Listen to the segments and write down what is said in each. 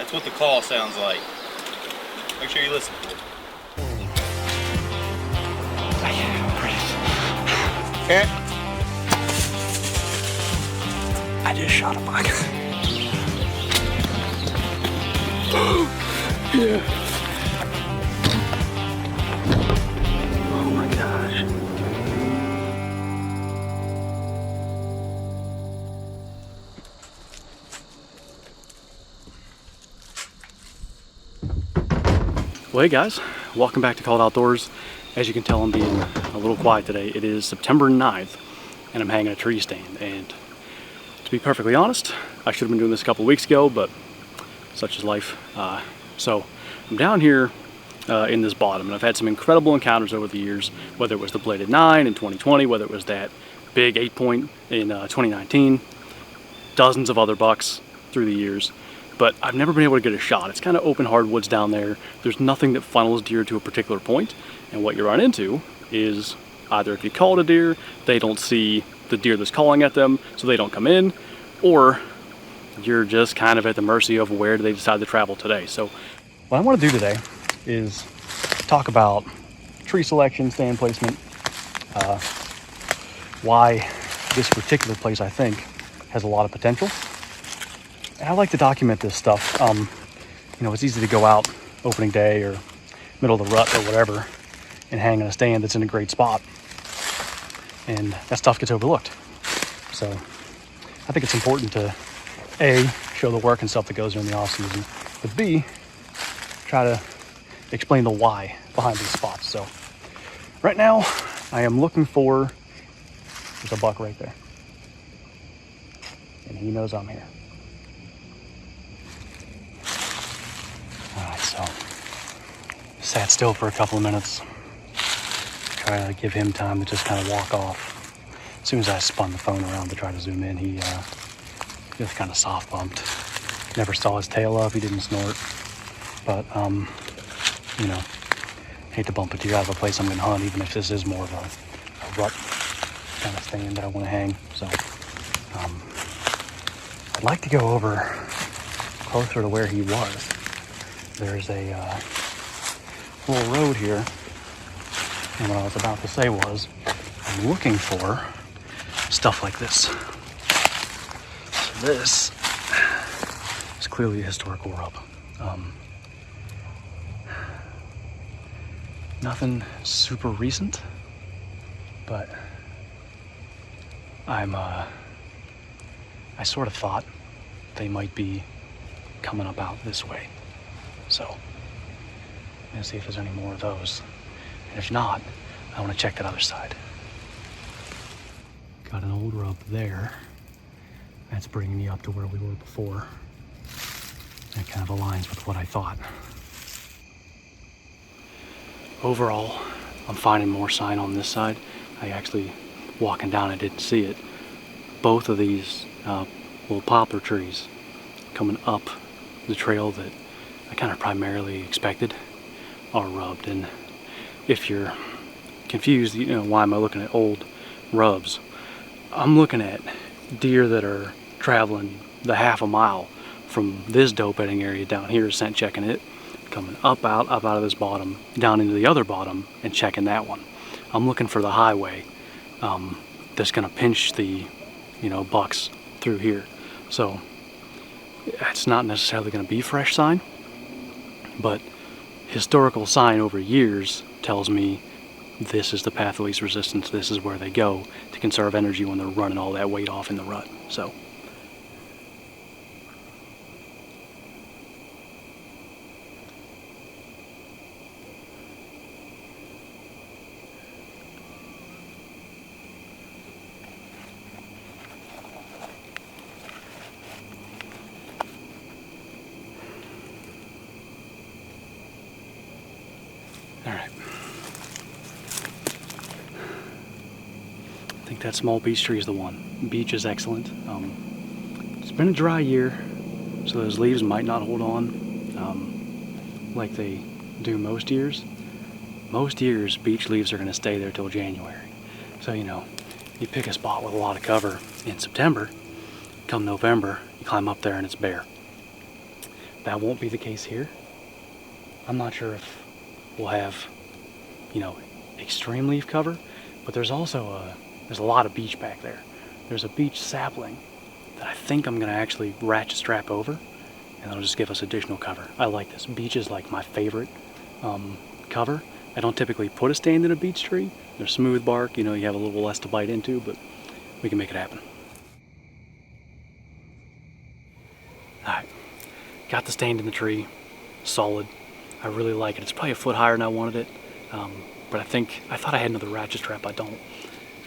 That's what the call sounds like. Make sure you listen to it. Okay. I just shot a buck. Yeah. Oh my gosh. Well, hey guys, welcome back to Called Outdoors. As you can tell, I'm being a little quiet today. It is September 9th, and I'm hanging a tree stand. And to be perfectly honest, I should have been doing this a couple of weeks ago, but such is life. So I'm down here in this bottom, and I've had some incredible encounters over the years, whether it was the bladed 9 in 2020, whether it was that big 8-point in 2019, dozens of other bucks through the years. But I've never been able to get a shot. It's kind of open hardwoods down there. There's nothing that funnels deer to a particular point. And what you run into is either if you call it a deer, they don't see the deer that's calling at them, so they don't come in, or you're just kind of at the mercy of where they decide to travel today. So what I want to do today is talk about tree selection, stand placement, why this particular place I think has a lot of potential. And I like to document this stuff. You know, it's easy to go out opening day or middle of the rut or whatever and hang on a stand that's in a great spot, and that stuff gets overlooked. So I think it's important to A, show the work and stuff that goes during the off season, but B, try to explain the why behind these spots. So right now I am looking for, there's a buck right there, and he knows I'm here. Alright, so sat still for a couple of minutes, try to give him time to just kind of walk off. As soon as I spun the phone around to try to zoom in, he just kind of soft bumped. Never saw his tail up, he didn't snort. But, you know, hate to bump a deer out of a place I'm going to hunt, even if this is more of a rut kind of stand that I want to hang. So, I'd like to go over closer to where he was. There's a little road here, and what I was about to say was, I'm looking for stuff like this. So this is clearly a historical rub. Nothing super recent, but I sort of thought they might be coming up out this way. So I'm gonna see if there's any more of those. And if not, I want to check that other side. Got an old rub there. That's bringing me up to where we were before. That kind of aligns with what I thought. Overall, I'm finding more sign on this side. I actually, walking down, I didn't see it. Both of these little poplar trees coming up the trail that I kind of primarily expected are rubbed. And if you're confused, you know, why am I looking at old rubs? I'm looking at deer that are traveling the half a mile from this doe bedding area down here, scent checking it, coming up out of this bottom, down into the other bottom and checking that one. I'm looking for the highway that's gonna pinch the, you know, bucks through here. So it's not necessarily gonna be fresh sign, but historical sign over years tells me this is the path of least resistance. This is where they go to conserve energy when they're running all that weight off in the rut. So all right. I think that small beech tree is the one. Beech is excellent. It's been a dry year, so those leaves might not hold on like they do most years. Most years, beech leaves are going to stay there till January. So, you know, you pick a spot with a lot of cover in September, come November, you climb up there and it's bare. That won't be the case here. I'm not sure if we'll have, you know, extreme leaf cover, but there's also there's a lot of beech back there. There's a beech sapling that I think I'm gonna actually ratchet strap over, and that'll just give us additional cover. I like this. Beech is like my favorite cover. I don't typically put a stand in a beech tree. They're smooth bark, you know, you have a little less to bite into, but we can make it happen. Alright, got the stand in the tree, solid. I really like it. It's probably a foot higher than I wanted it, but I thought I had another ratchet strap. I don't.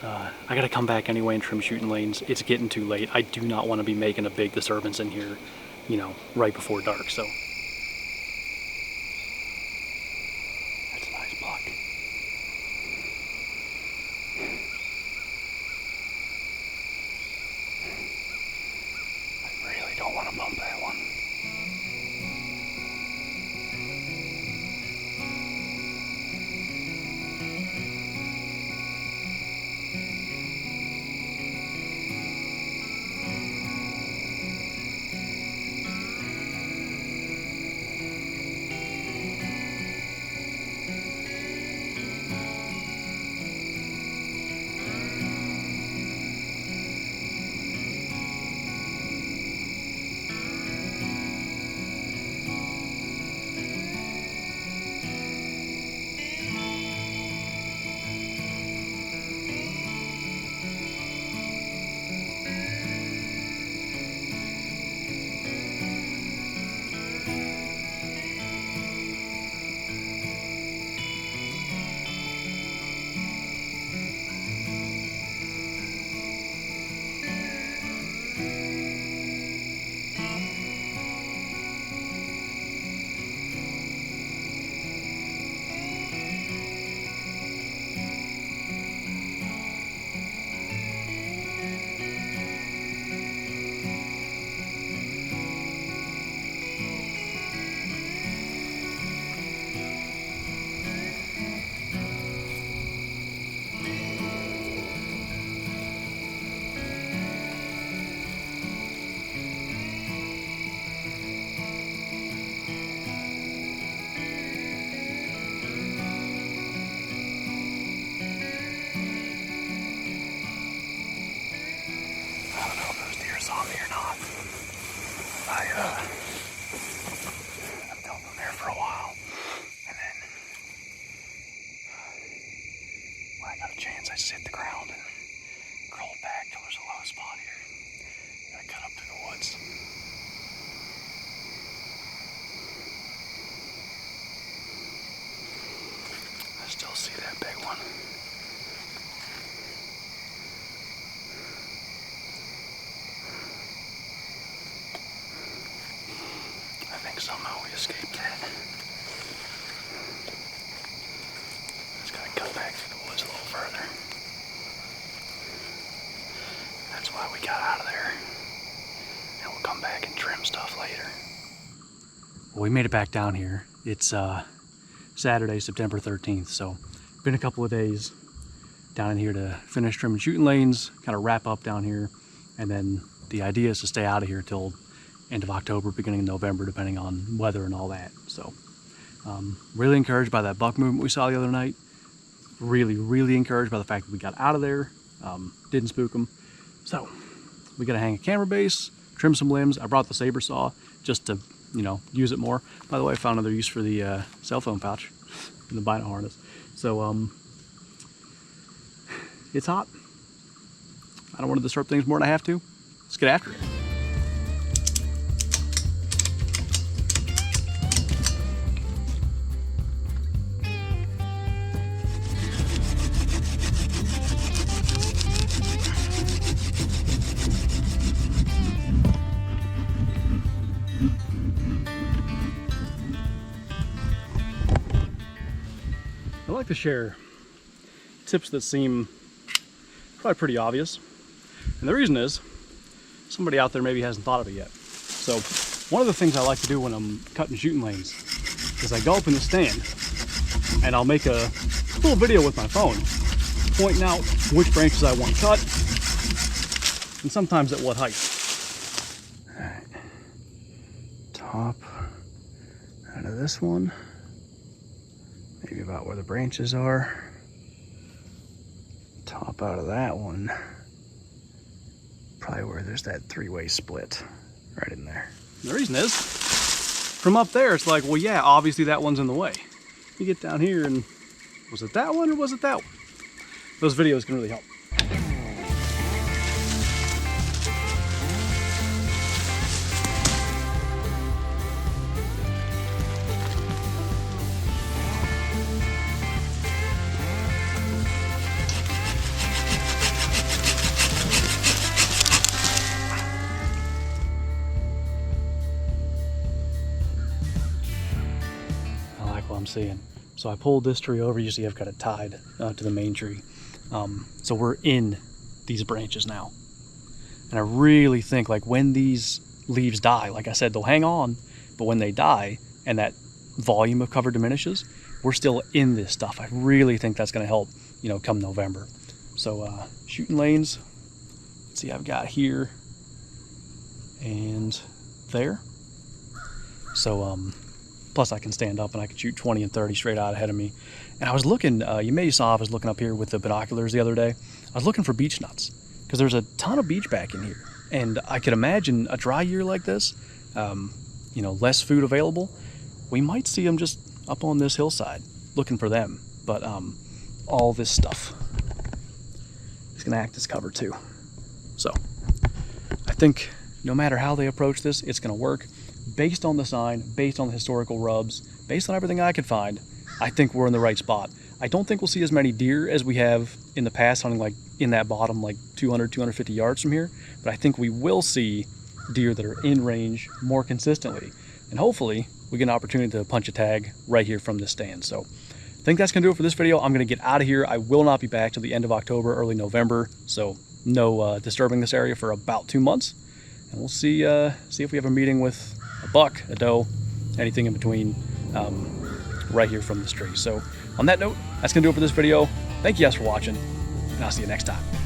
I gotta come back anyway and trim shooting lanes. It's getting too late. I do not want to be making a big disturbance in here, you know, right before dark, so. That's a nice block. I really don't want to bump that one. Saw me or not. I've held them there for a while, and then when I got a chance, I just hit the ground and crawled back till there's a low spot here. And I cut up through the woods. I still see that big one. Somehow we escaped that. Just gotta cut back through the woods a little further. That's why we got out of there. And we'll come back and trim stuff later. Well, we made it back down here. It's Saturday, September 13th, so been a couple of days down in here to finish trimming shooting lanes, kind of wrap up down here, and then the idea is to stay out of here till end of October, beginning of November, depending on weather and all that. So really encouraged by that buck movement we saw the other night. Really encouraged by the fact that we got out of there, didn't spook them. So we gotta hang a camera base, trim some limbs. I brought the saber saw just to, you know, use it more. By the way, I found another use for the cell phone pouch in the bino harness. So it's hot. I don't want to disrupt things more than I have to. Let's get after it. I like to share tips that seem probably pretty obvious. And the reason is, somebody out there maybe hasn't thought of it yet. So one of the things I like to do when I'm cutting shooting lanes is I go up in the stand and I'll make a little video with my phone pointing out which branches I want cut and sometimes at what height. All right. top out of this one, maybe about where the branches are. Top out of that one, probably where there's that three-way split right in there. The reason is, from up there, it's like, well, yeah, obviously that one's in the way. You get down here and, was it that one or was it that one? Those videos can really help. I'm seeing. So I pulled this tree over. Usually I've got it tied to the main tree. So we're in these branches now. And I really think like when these leaves die, like I said, they'll hang on, but when they die and that volume of cover diminishes, we're still in this stuff. I really think that's going to help, you know, come November. So shooting lanes, let's see, I've got here and there. So plus I can stand up and I can shoot 20 and 30 straight out ahead of me. And I was looking, you may saw I was looking up here with the binoculars the other day. I was looking for beech nuts because there's a ton of beech back in here. And I could imagine a dry year like this, you know, less food available. We might see them just up on this hillside looking for them. But all this stuff is gonna act as cover too. So I think no matter how they approach this, it's gonna work. Based on the sign, based on the historical rubs, based on everything I could find, I think we're in the right spot. I don't think we'll see as many deer as we have in the past hunting like in that bottom like 200, 250 yards from here, but I think we will see deer that are in range more consistently. And hopefully we get an opportunity to punch a tag right here from this stand. So I think that's gonna do it for this video. I'm gonna get out of here. I will not be back till the end of October, early November. So no disturbing this area for about 2 months. And we'll see if we have a meeting with a buck, a doe, anything in between right here from this tree. So on that note, that's gonna do it for this video. Thank you guys for watching, and I'll see you next time.